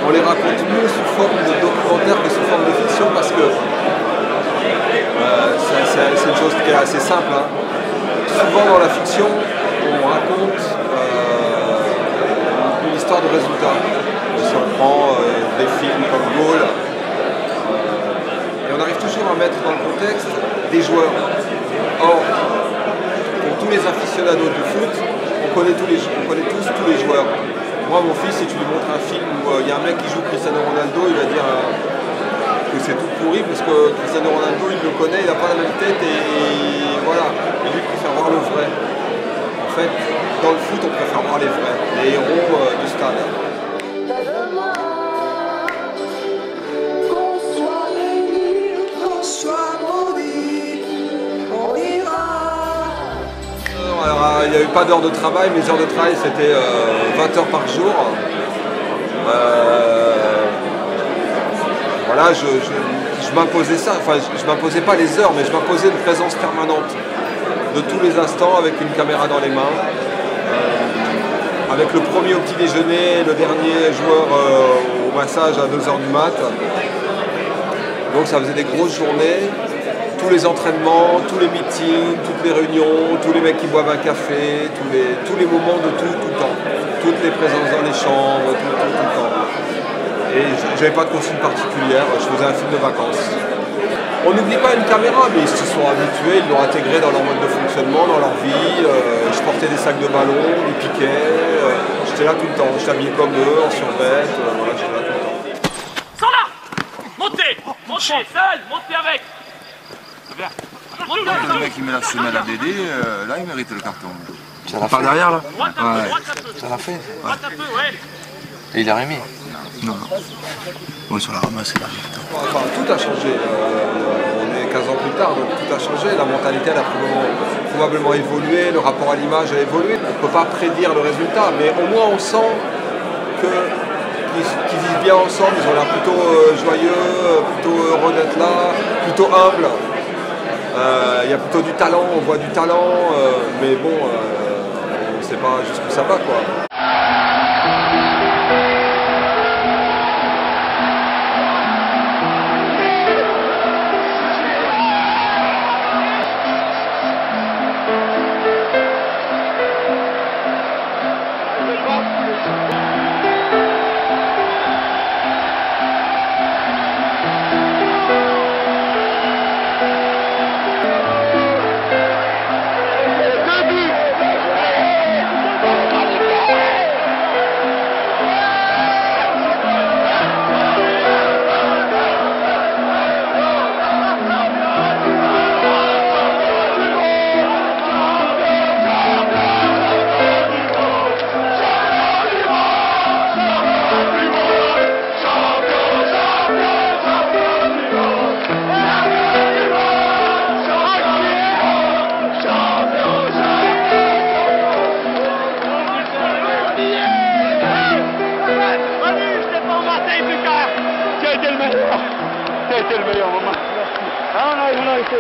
on les raconte mieux sous forme de documentaire que sous forme de fiction parce que c'est une chose qui est assez simple. Hein. Souvent dans la fiction, on raconte une histoire de résultat. Si on prend des films comme Gaulle, et on arrive toujours à mettre dans le contexte des joueurs. Or, pour tous les aficionados du foot, on connaît tous les joueurs. Moi, mon fils, si tu lui montres un film où il y a un mec qui joue Cristiano Ronaldo, il va dire que c'est tout pourri parce que Cristiano Ronaldo, il le connaît, il n'a pas la même tête et voilà. Et lui, il préfère voir le vrai. En fait, dans le foot, on préfère voir les vrais, les héros du stade. Alors, il n'y a eu pas d'heures de travail, mes heures de travail c'était 20 heures par jour. Voilà, je m'imposais ça, enfin je m'imposais pas les heures, mais je m'imposais une présence permanente de tous les instants avec une caméra dans les mains. Avec le premier au petit déjeuner, le dernier joueur au massage à 2 h du mat. Donc ça faisait des grosses journées. Tous les entraînements, tous les meetings, toutes les réunions, tous les mecs qui boivent un café, tous les moments de tout le temps. Toutes les présences dans les chambres, tout le temps. Et j'avais pas de consigne particulière, je faisais un film de vacances. On n'oublie pas une caméra, mais ils se sont habitués, ils l'ont intégré dans leur mode de fonctionnement, dans leur vie. Je portais des sacs de ballon, des piquets, j'étais là tout le temps. J'étais habillé comme eux, en survêt, voilà, j'étais là tout le temps. Sans là! Montez, seul, montez avec! Le mec qui met la semelle à Dédé, là il mérite le carton. Ça l'a fait derrière là? Ouais. Ça l'a fait? Ouais. Et il a remis? Non. Oui, sur la ramasse, là. Enfin, tout a changé. On est 15 ans plus tard, donc tout a changé. La mentalité elle a probablement évolué, le rapport à l'image a évolué. On ne peut pas prédire le résultat, mais au moins on sent qu'ils vivent bien ensemble. Ils ont l'air plutôt joyeux, plutôt heureux d'être là, plutôt humbles. Il y a plutôt du talent, on voit du talent, mais bon, on ne sait pas jusqu'où ça va, quoi. C'était le meilleur moment. Ah non, il en a été.